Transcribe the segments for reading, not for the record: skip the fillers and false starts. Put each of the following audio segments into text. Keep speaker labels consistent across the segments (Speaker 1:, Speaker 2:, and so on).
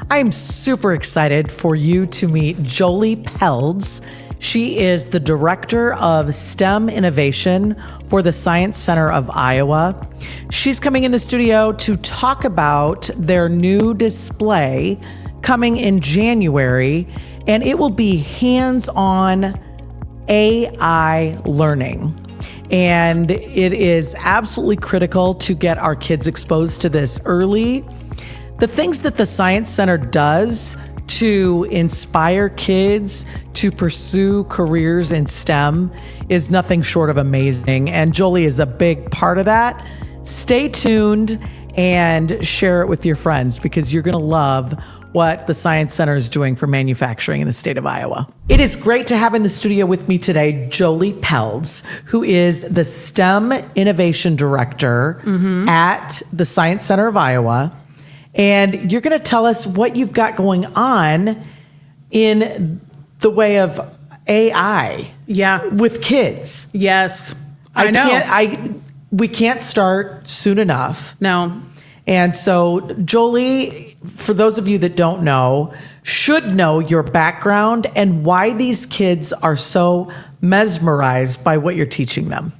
Speaker 1: I'm super excited for you to meet Jolie Pelds. She is the Director of STEM Innovation for the Science Center of Iowa. She's coming in the studio to talk about their new display coming in January, and it will be hands-on AI learning. And it is absolutely critical to get our kids exposed to this early. The things that the Science Center does to inspire kids to pursue careers in STEM is nothing short of amazing. And Jolie is a big part of that. Stay tuned and share it with your friends because you're going to love what the Science Center is doing for manufacturing in the state of Iowa. It is great to have in the studio with me today, Jolie Pelds, who is the STEM Innovation Director at the Science Center of Iowa. And you're going to tell us what you've got going on in the way of AI with kids.
Speaker 2: Yes, I know.
Speaker 1: We can't start soon enough.
Speaker 2: No.
Speaker 1: And so, Jolie, for those of you that don't know, should know your background and why these kids are so mesmerized by what you're teaching them.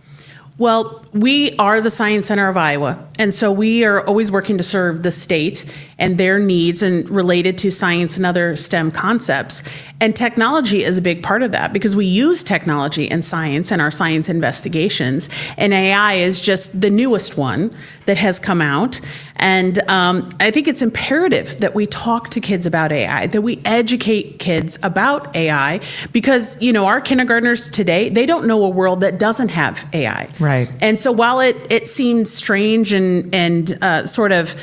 Speaker 2: Well, we are the Science Center of Iowa, and so we are always working to serve the state and their needs and related to science and other STEM concepts. And technology is a big part of that because we use technology in science and our science investigations, and AI is just the newest one that has come out. And I think it's imperative that we talk to kids about AI, that we educate kids about AI, because, you know, our kindergartners today, they don't know a world that doesn't have AI.
Speaker 1: Right.
Speaker 2: And so while it seems strange and sort of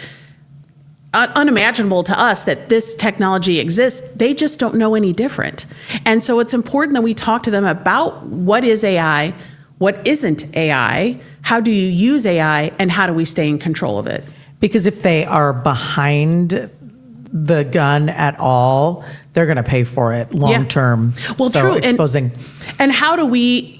Speaker 2: unimaginable to us that this technology exists, they just don't know any different. And so it's important that we talk to them about what is AI, what isn't AI, how do you use AI, and how do we stay in control of it?
Speaker 1: Because if they are behind the gun at all, they're going to pay for it long term.
Speaker 2: Well,
Speaker 1: so
Speaker 2: true.
Speaker 1: Exposing.
Speaker 2: And how do we,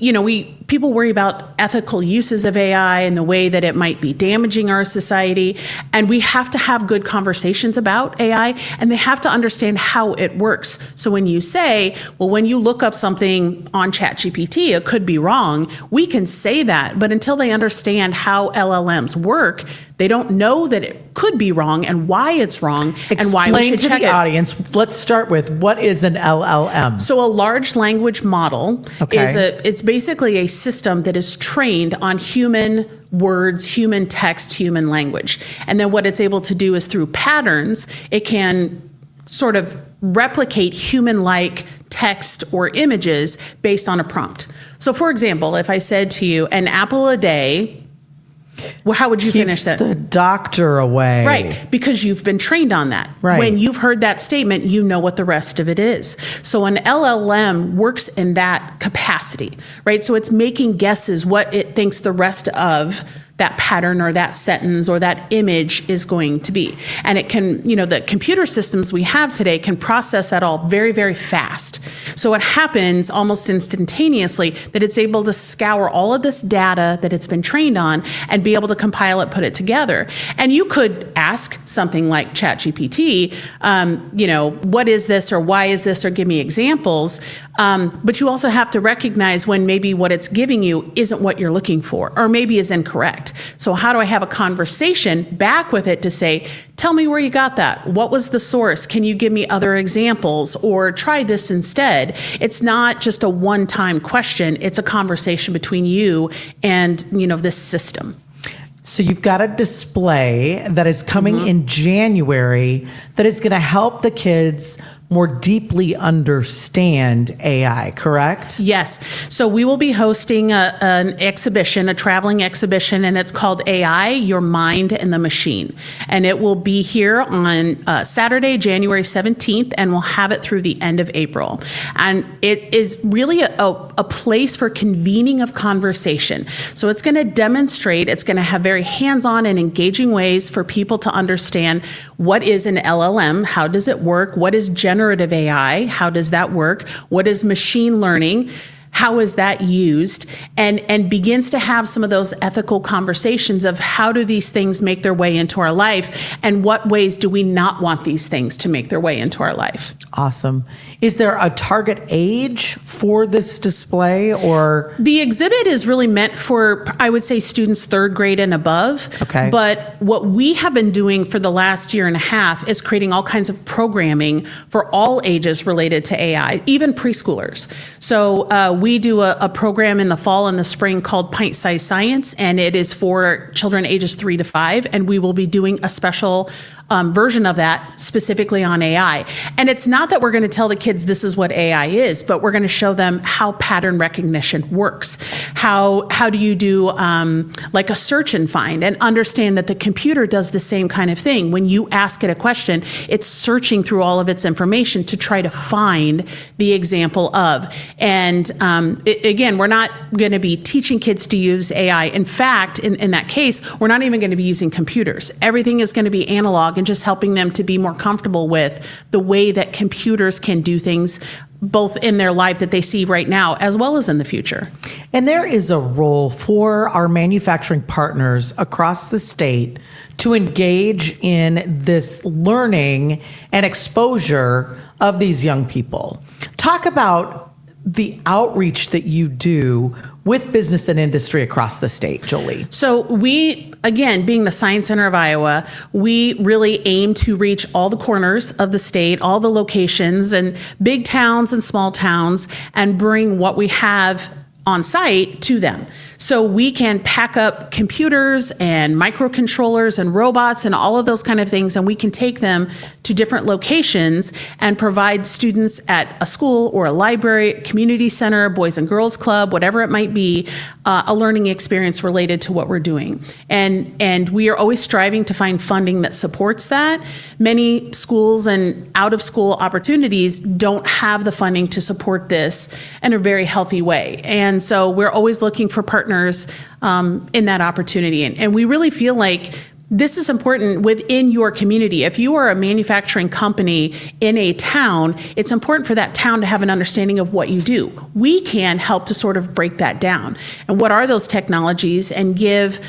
Speaker 2: people worry about ethical uses of AI and the way that it might be damaging our society. And we have to have good conversations about AI, and they have to understand how it works. So when you say, well, when you look up something on ChatGPT, it could be wrong, we can say that. But until they understand how LLMs work, they don't know that it could be wrong and why it's wrong and why we should check it.
Speaker 1: Explain to the audience, let's start with what is an LLM?
Speaker 2: So a large language model it's basically a system that is trained on human words, human text, human language. And then what it's able to do is through patterns, it can sort of replicate human-like text or images based on a prompt. So for example, if I said to you, an apple a day, well, how would you finish that?
Speaker 1: Keeps the doctor away.
Speaker 2: Right, because you've been trained on that.
Speaker 1: Right.
Speaker 2: When you've heard that statement, you know what the rest of it is. So an LLM works in that capacity, right? So it's making guesses what it thinks the rest of that pattern or that sentence or that image is going to be. And it can, the computer systems we have today can process that all very, very fast. So it happens almost instantaneously that it's able to scour all of this data that it's been trained on and be able to compile it, put it together. And you could ask something like ChatGPT, what is this or why is this or give me examples. But you also have to recognize when maybe what it's giving you isn't what you're looking for or maybe is incorrect. So how do I have a conversation back with it to say, tell me where you got that? What was the source? Can you give me other examples or try this instead? It's not just a one-time question. It's a conversation between you and, this system.
Speaker 1: So you've got a display that is coming in January that is going to help the kids more deeply understand AI, correct?
Speaker 2: Yes. So we will be hosting an exhibition, a traveling exhibition, and it's called AI, Your Mind and the Machine. And it will be here on Saturday, January 17th, and we'll have it through the end of April. And it is really a place for convening of conversation. So it's going to demonstrate, it's going to have very hands-on and engaging ways for people to understand what is an LLM, how does it work, what is generative AI, how does that work, what is machine learning, how is that used, and begins to have some of those ethical conversations of how do these things make their way into our life, and what ways do we not want these things to make their way into our life.
Speaker 1: Awesome. Is there a target age for this display, or?
Speaker 2: The exhibit is really meant for, I would say, students 3rd grade and above.
Speaker 1: Okay.
Speaker 2: But what we have been doing for the last year and a half is creating all kinds of programming for all ages related to AI, even preschoolers. So we do a program in the fall and the spring called Pint Size Science, and it is for children ages 3 to 5, and we will be doing a special version of that specifically on AI. And it's not that we're going to tell the kids this is what AI is, but we're going to show them how pattern recognition works. How do you do like a search and find, and understand that the computer does the same kind of thing. When you ask it a question, it's searching through all of its information to try to find the example of. And again, we're not going to be teaching kids to use AI. In fact, in that case, we're not even going to be using computers. Everything is going to be analog, and just helping them to be more comfortable with the way that computers can do things, both in their life that they see right now, as well as in the future.
Speaker 1: And there is a role for our manufacturing partners across the state to engage in this learning and exposure of these young people. Talk about the outreach that you do with business and industry across the state, Jolie.
Speaker 2: So we, again, being the Science Center of Iowa, we really aim to reach all the corners of the state, all the locations, and big towns and small towns, and bring what we have on site to them. So we can pack up computers and microcontrollers and robots and all of those kind of things, and we can take them to different locations and provide students at a school or a library, community center, boys and girls club, whatever it might be, a learning experience related to what we're doing. And we are always striving to find funding that supports that. Many schools and out of school opportunities don't have the funding to support this in a very healthy way. And so we're always looking for partners in that opportunity. And we really feel like this is important within your community. If you are a manufacturing company in a town, it's important for that town to have an understanding of what you do. We can help to sort of break that down. And what are those technologies, and give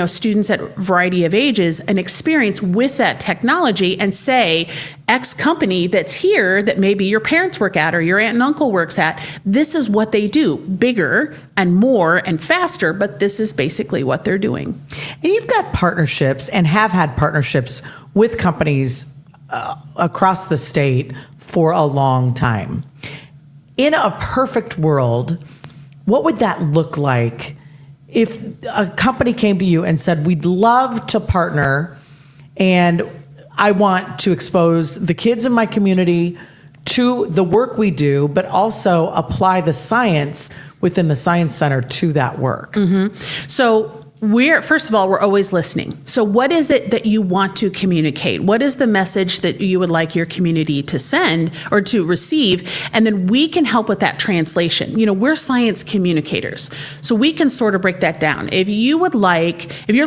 Speaker 2: students at a variety of ages an experience with that technology, and say, X company that's here that maybe your parents work at or your aunt and uncle works at, this is what they do, bigger and more and faster, but this is basically what they're doing.
Speaker 1: And you've got partnerships and have had partnerships with companies across the state for a long time. In a perfect world, what would that look like if a company came to you and said, we'd love to partner, and I want to expose the kids in my community to the work we do, but also apply the science within the Science Center to that work?
Speaker 2: Mm-hmm. So first of all, we're always listening. So what is it that you want to communicate? What is the message that you would like your community to send or to receive? And then we can help with that translation. We're science communicators, so we can sort of break that down. If you're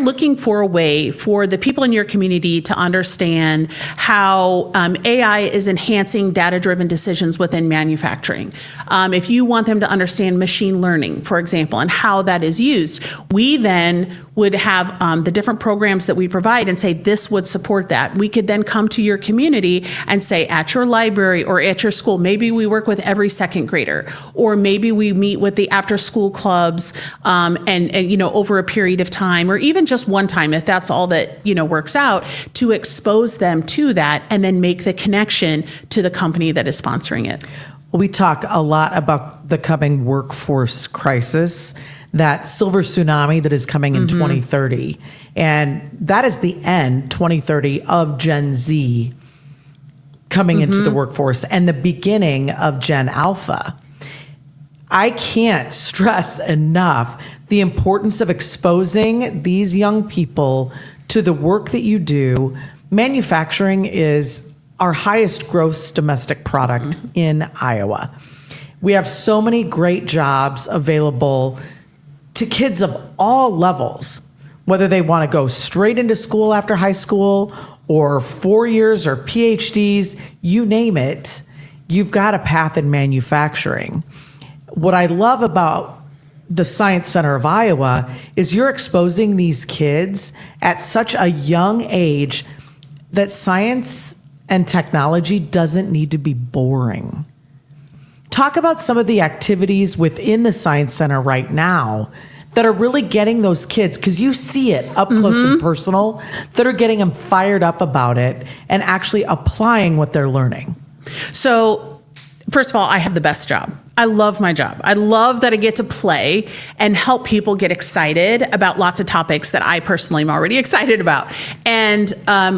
Speaker 2: looking for a way for the people in your community to understand how AI is enhancing data-driven decisions within manufacturing, if you want them to understand machine learning, for example, and how that is used, we then would have the different programs that we provide and say, this would support that. We could then come to your community and say, at your library or at your school, maybe we work with every second grader, or maybe we meet with the after school clubs and over a period of time, or even just one time, if that's all that works out, to expose them to that and then make the connection to the company that is sponsoring it.
Speaker 1: We talk a lot about the coming workforce crisis, that silver tsunami that is coming in 2030. And that is the end, 2030, of Gen Z coming into the workforce, and the beginning of Gen Alpha. I can't stress enough the importance of exposing these young people to the work that you do. Manufacturing is our highest gross domestic product in Iowa. We have so many great jobs available to kids of all levels, whether they want to go straight into school after high school, or 4 years, or PhDs, you name it, you've got a path in manufacturing. what I love about the Science Center of Iowa is you're exposing these kids at such a young age that science and technology doesn't need to be boring. Talk about some of the activities within the Science Center right now that are really getting those kids, because you see it up close and personal, that are getting them fired up about it and actually applying what they're learning.
Speaker 2: So, first of all, I have the best job. I love my job. I love that I get to play and help people get excited about lots of topics that I personally am already excited about. And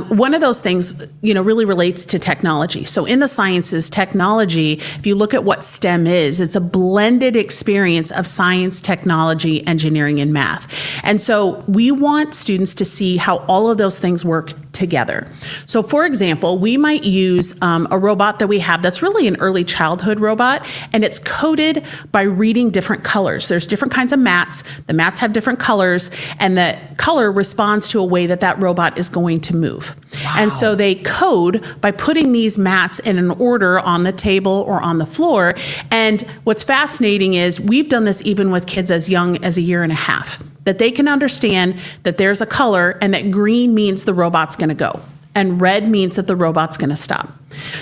Speaker 2: one of those things, really relates to technology. So in the sciences, technology, if you look at what STEM is, it's a blended experience of science, technology, engineering, and math. And so we want students to see how all of those things work together. So for example, we might use a robot that we have that's really an early childhood robot, and it's coded by reading different colors. There's different kinds of mats. The mats have different colors, and the color responds to a way that robot is going to move. Wow. And so they code by putting these mats in an order on the table or on the floor. And what's fascinating is we've done this even with kids as young as a year and a half, that they can understand that there's a color and that green means the robot's going to go and red means that the robot's going to stop.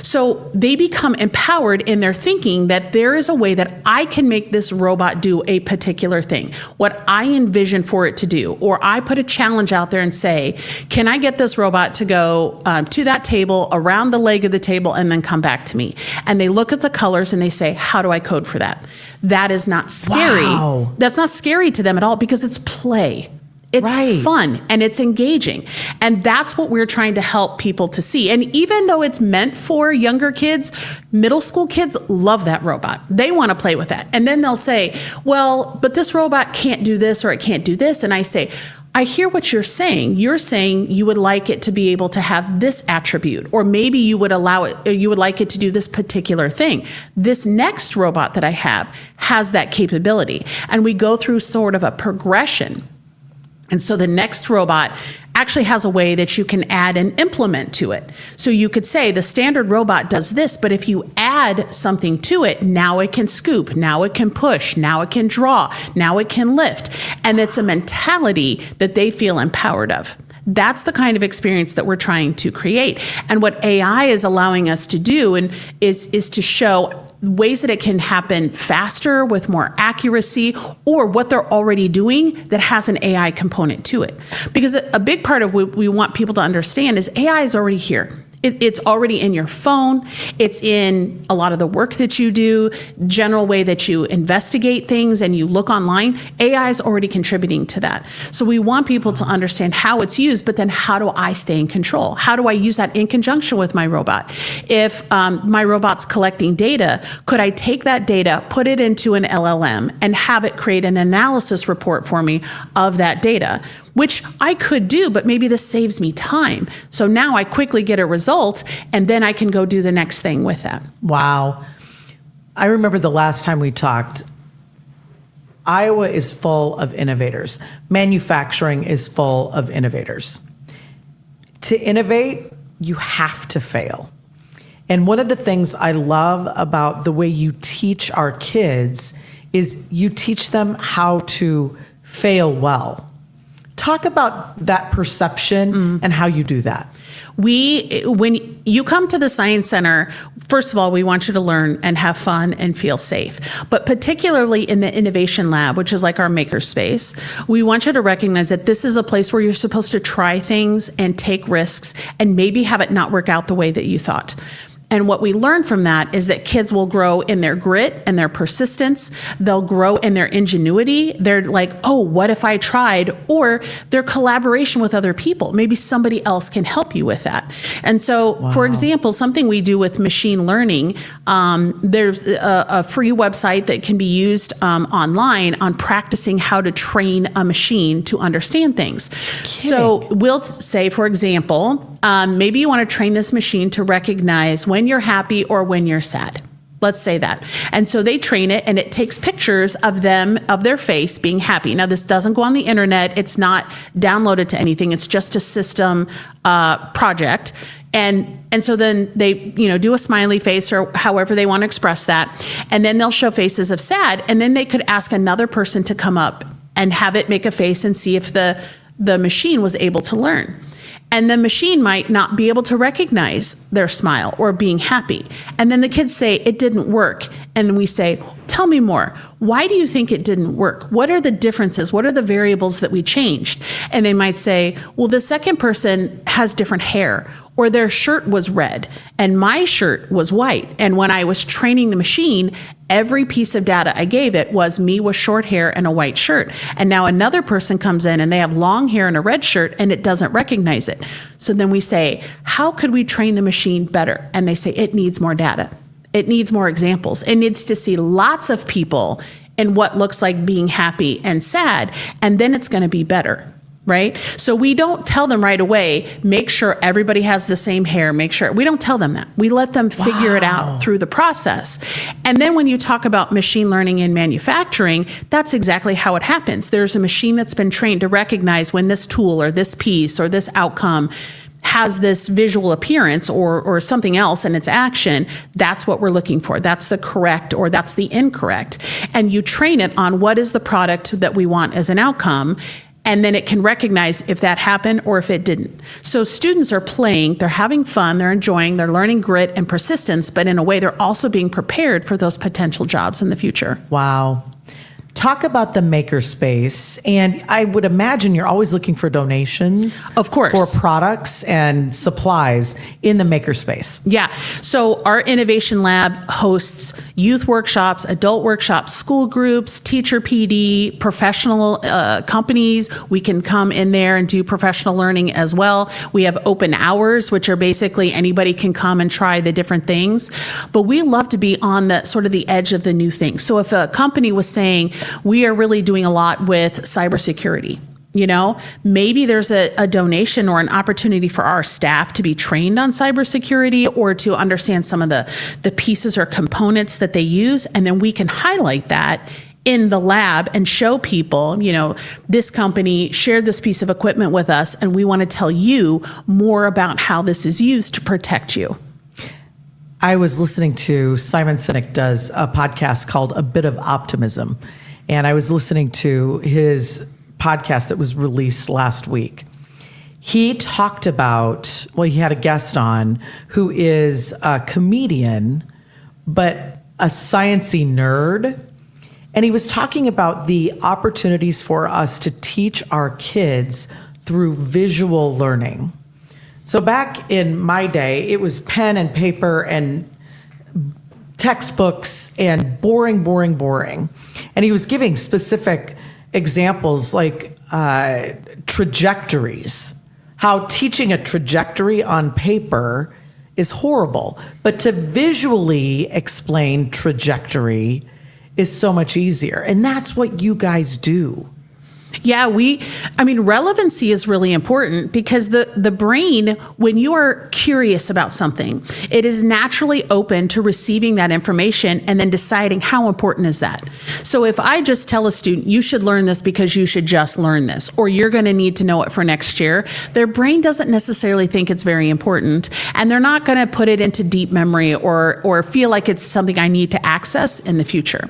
Speaker 2: So they become empowered in their thinking that there is a way that I can make this robot do a particular thing, what I envision for it to do. Or I put a challenge out there and say, can I get this robot to go to that table, around the leg of the table, and then come back to me? And they look at the colors and they say, how do I code for that? That is not scary.
Speaker 1: Wow.
Speaker 2: That's not scary to them at all because it's play. It's fun and it's engaging. And that's what we're trying to help people to see. And even though it's meant for younger kids, middle school kids love that robot. They want to play with that. And then they'll say, well, but this robot can't do this or it can't do this. And I say, I hear what you're saying. You're saying you would like it to be able to have this attribute, or maybe you would allow it, or you would like it to do this particular thing. This next robot that I have has that capability. And we go through sort of a progression. And so the next robot actually has a way that you can add an implement to it. So you could say the standard robot does this, but if you add something to it, now it can scoop, now it can push, now it can draw, now it can lift. And it's a mentality that they feel empowered of. That's the kind of experience that we're trying to create. And what AI is allowing us to do is to show ways that it can happen faster with more accuracy, or what they're already doing that has an AI component to it. Because a big part of what we want people to understand is AI is already here. It's already in your phone. It's in a lot of the work that you do, general way that you investigate things and you look online. AI is already contributing to that. So we want people to understand how it's used, but then how do I stay in control? How do I use that in conjunction with my robot? If my robot's collecting data, could I take that data, put it into an LLM, and have it create an analysis report for me of that data? Which I could do, but maybe this saves me time. So now I quickly get a result, and then I can go do the next thing with that.
Speaker 1: Wow. I remember the last time we talked, Iowa is full of innovators. Manufacturing is full of innovators. To innovate, you have to fail. And one of the things I love about the way you teach our kids is you teach them how to fail well. Talk about that perception and how you do that. When you come to the Science Center, first of all, we want you to learn and have fun and feel safe. But particularly in the Innovation Lab, which is like our makerspace, we want you to recognize that this is a place where you're supposed to try things and take risks and maybe have it not work out the way that you thought. And what we learn from that is that kids will grow in their grit and their persistence. They'll grow in their ingenuity. They're like, oh, what if I tried? Or their collaboration with other people. Maybe somebody else can help you with that. And so, for example, something we do with machine learning, there's a free website that can be used online on practicing how to train a machine to understand things. So we'll say, for example, maybe you want to train this machine to recognize when you're happy or when you're sad.
Speaker 2: Let's say that. And so they train it, and it takes pictures of them, of their face being happy. Now, this doesn't go on the internet. It's not downloaded to anything. It's just a system project. And so then they, do a smiley face or however they want to express that. And then they'll show faces of sad. And then they could ask another person to come up and have it make a face and see if the machine was able to learn. And the machine might not be able to recognize their smile or being happy. And then the kids say, it didn't work. And we say, tell me more. Why do you think it didn't work? What are the differences? What are the variables that we changed? And they might say, well, the second person has different hair, or their shirt was red and my shirt was white. And when I was training the machine, every piece of data I gave it was me with short hair and a white shirt. And now another person comes in and they have long hair and a red shirt and it doesn't recognize it. So then we say, how could we train the machine better? And they say, it needs more data. It needs more examples. It needs to see lots of people in what looks like being happy and sad, and then it's going to be better. Right? So we don't tell them right away, make sure everybody has the same hair, we don't tell them that. We let them figure it out through the process. And then when you talk about machine learning in manufacturing, that's exactly how it happens. There's a machine that's been trained to recognize when this tool or this piece or this outcome has this visual appearance or something else in its action. That's what we're looking for. That's the correct or that's the incorrect. And you train it on what is the product that we want as an outcome. And then it can recognize if that happened or if it didn't. So students are playing, they're having fun, they're enjoying, they're learning grit and persistence, but in a way they're also being prepared for those potential jobs in the future.
Speaker 1: Wow. Talk about the makerspace, and I would imagine you're always looking for donations,
Speaker 2: of course,
Speaker 1: for products and supplies in the makerspace.
Speaker 2: Yeah. So our innovation lab hosts youth workshops, adult workshops, school groups, teacher PD, professional companies. We can come in there and do professional learning as well. We have open hours, which are basically anybody can come and try the different things. But we love to be on the sort of the edge of the new thing. So if a company was saying, we are really doing a lot with cybersecurity, maybe there's a donation or an opportunity for our staff to be trained on cybersecurity or to understand some of the pieces or components that they use. And then we can highlight that in the lab and show people, this company shared this piece of equipment with us, and we want to tell you more about how this is used to protect you.
Speaker 1: I was listening to Simon Sinek does a podcast called A Bit of Optimism. And I was listening to his podcast that was released last week. He talked about, he had a guest on who is a comedian, but a sciencey nerd. And he was talking about the opportunities for us to teach our kids through visual learning. So back in my day, it was pen and paper and textbooks and boring. And he was giving specific examples like trajectories, how teaching a trajectory on paper is horrible, but to visually explain trajectory is so much easier. And that's what you guys do.
Speaker 2: Yeah, relevancy is really important because the brain, when you are curious about something, it is naturally open to receiving that information and then deciding how important is that. So if I just tell a student, you should learn this because you should just learn this, or you're going to need to know it for next year, their brain doesn't necessarily think it's very important, and they're not going to put it into deep memory or feel like it's something I need to access in the future.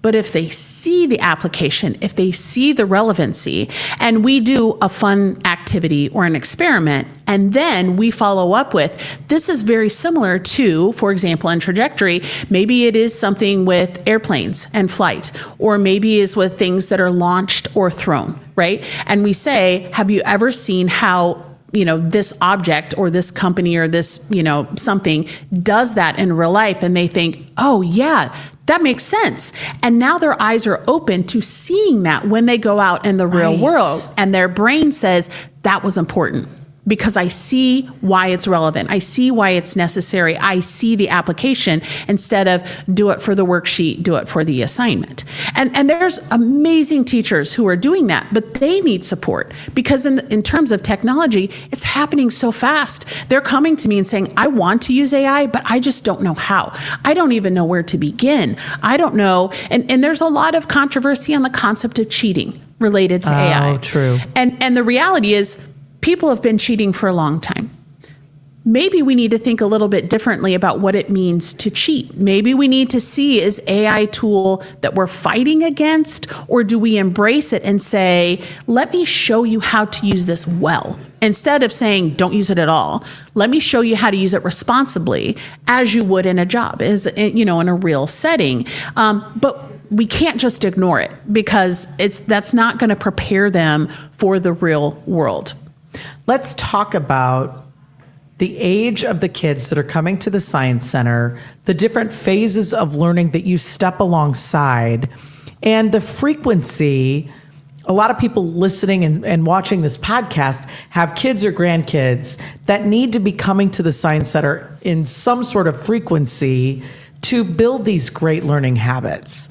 Speaker 2: But if they see the application, if they see the relevancy, and we do a fun activity or an experiment, and then we follow up with, this is very similar to, for example, in trajectory, maybe it is something with airplanes and flight, or maybe is with things that are launched or thrown, right? And we say, have you ever seen how this object or this company or this, something does that in real life? And they think, oh yeah, that makes sense. And now their eyes are open to seeing that when they go out in the real world, and their brain says that was important. because I see why it's relevant. I see why it's necessary. I see the application instead of do it for the worksheet, do it for the assignment. And there's amazing teachers who are doing that, but they need support because in terms of technology, it's happening so fast. They're coming to me and saying, I want to use AI, but I just don't know how. I don't even know where to begin. I don't know. And there's a lot of controversy on the concept of cheating related to AI.
Speaker 1: Oh, true.
Speaker 2: And the reality is, people have been cheating for a long time. Maybe we need to think a little bit differently about what it means to cheat. Maybe we need to see, is AI tool that we're fighting against, or do we embrace it and say, let me show you how to use this well? Instead of saying, don't use it at all, let me show you how to use it responsibly as you would in a job, in a real setting. But we can't just ignore it because that's not going to prepare them for the real world.
Speaker 1: Let's talk about the age of the kids that are coming to the Science Center, the different phases of learning that you step alongside, and the frequency. A lot of people listening and watching this podcast have kids or grandkids that need to be coming to the Science Center in some sort of frequency to build these great learning habits.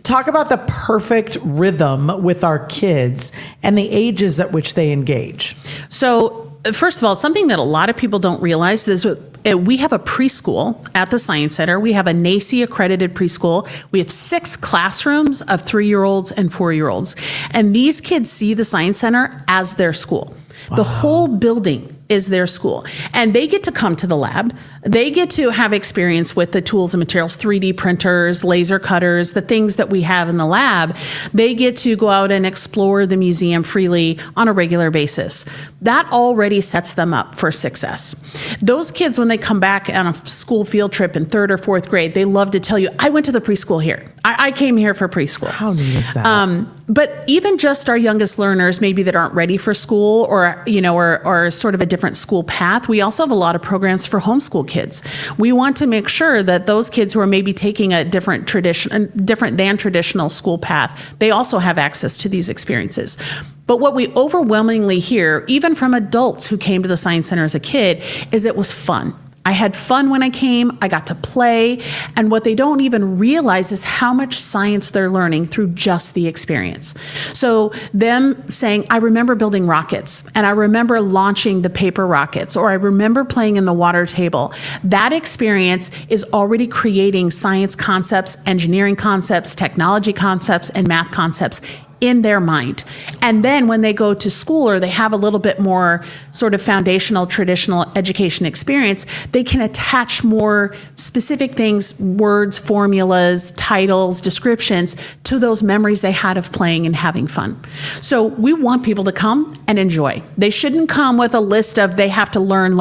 Speaker 1: Talk about the perfect rhythm with our kids and the ages at which they engage.
Speaker 2: So, first of all, something that a lot of people don't realize is we have a preschool at the Science Center. We have a NACCE accredited preschool. We have 6 classrooms of 3-year-olds and 4-year-olds. And these kids see the Science Center as their school. Wow. The whole building is their school. And they get to come to the lab. They get to have experience with the tools and materials, 3D printers, laser cutters, the things that we have in the lab. They get to go out and explore the museum freely on a regular basis. That already sets them up for success. Those kids, when they come back on a school field trip in 3rd or 4th grade, they love to tell you, I went to the preschool here. I came here for preschool.
Speaker 1: How neat is that?
Speaker 2: But even just our youngest learners, maybe that aren't ready for school or sort of a different school path, we also have a lot of programs for homeschool kids. We want to make sure that those kids who are maybe taking a different than traditional school path, they also have access to these experiences. But what we overwhelmingly hear, even from adults who came to the Science Center as a kid, is it was fun. I had fun when I came, I got to play, and what they don't even realize is how much science they're learning through just the experience. So them saying, I remember building rockets, and I remember launching the paper rockets, or I remember playing in the water table. That experience is already creating science concepts, engineering concepts, technology concepts, and math concepts in their mind. And then when they go to school or they have a little bit more sort of foundational, traditional education experience, they can attach more specific things, words, formulas, titles, descriptions to those memories they had of playing and having fun. So we want people to come and enjoy. They shouldn't come with a list of they have to learn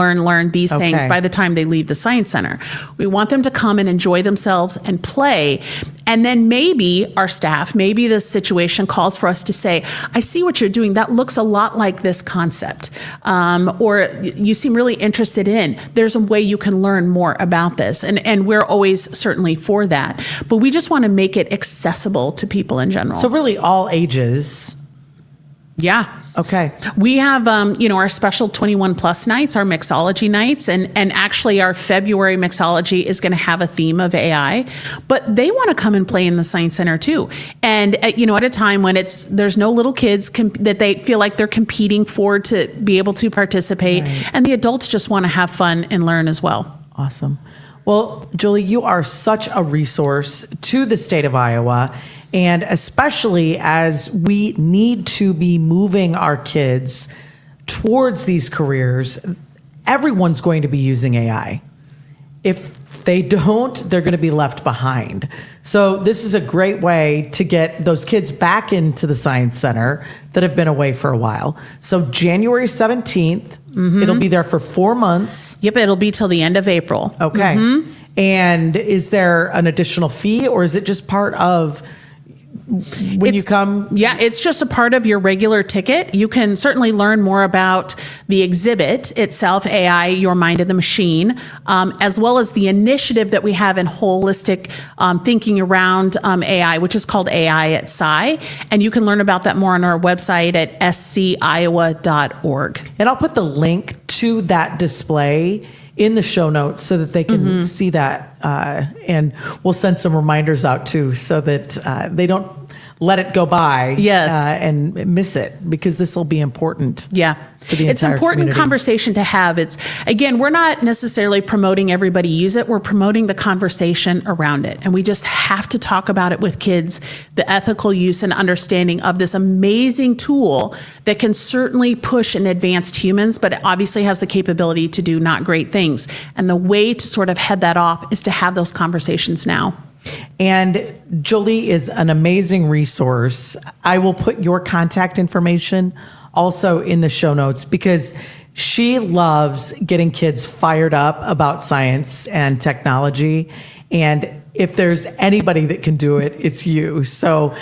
Speaker 2: these things by the time they leave the Science Center. We want them to come and enjoy themselves and play. And then maybe our staff, maybe the situation calls for us to say, I see what you're doing. That looks a lot like this concept. Or you seem really interested in. There's a way you can learn more about this. And we're always certainly for that. But we just want to make it accessible to people in general.
Speaker 1: So really all ages.
Speaker 2: Yeah.
Speaker 1: Okay.
Speaker 2: We have, our special 21 plus nights, our mixology nights, and actually our February mixology is going to have a theme of AI, but they want to come and play in the Science Center too. And at a time when there's no little kids that they feel like they're competing for to be able to participate, right. And the adults just want to have fun and learn as well.
Speaker 1: Awesome. Well, Jolie, you are such a resource to the state of Iowa. And especially as we need to be moving our kids towards these careers, everyone's going to be using AI. If they don't, they're going to be left behind. So this is a great way to get those kids back into the Science Center that have been away for a while. So January 17th, It'll be there for 4 months.
Speaker 2: Yep, it'll be till the end of April.
Speaker 1: Okay. And is there an additional fee, or is it just part of when you come?
Speaker 2: Yeah, it's just a part of your regular ticket. You can certainly learn more about the exhibit itself, AI, Your Mind and the Machine, as well as the initiative that we have in holistic thinking around AI, which is called AI at Sci. And you can learn about that more on our website at sciowa.org.
Speaker 1: And I'll put the link to that display in the show notes so that they can see that. And we'll send some reminders out too so that they don't let it go by and miss it, because this will be important.
Speaker 2: Yeah.
Speaker 1: For the
Speaker 2: it's
Speaker 1: entire
Speaker 2: important
Speaker 1: community.
Speaker 2: Conversation to have. It's, again, we're not necessarily promoting everybody use it. We're promoting the conversation around it. And we just have to talk about it with kids, the ethical use and understanding of this amazing tool that can certainly push and advance humans, but it obviously has the capability to do not great things. And the way to sort of head that off is to have those conversations now.
Speaker 1: And Jolie is an amazing resource. I will put your contact information also in the show notes, because she loves getting kids fired up about science and technology. And if there's anybody that can do it, it's you. So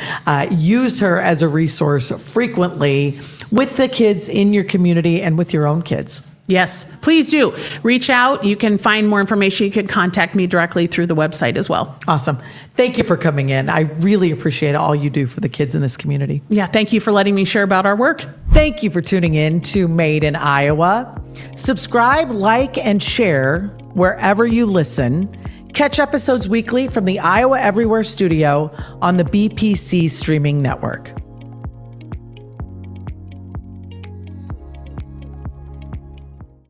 Speaker 1: use her as a resource frequently with the kids in your community and with your own kids.
Speaker 2: Yes, please do. Reach out. You can find more information. You can contact me directly through the website as well.
Speaker 1: Awesome. Thank you for coming in. I really appreciate all you do for the kids in this community.
Speaker 2: Yeah, thank you for letting me share about our work.
Speaker 1: Thank you for tuning in to Made in Iowa. Subscribe, like, and share wherever you listen. Catch episodes weekly from the Iowa Everywhere studio on the BPC streaming network.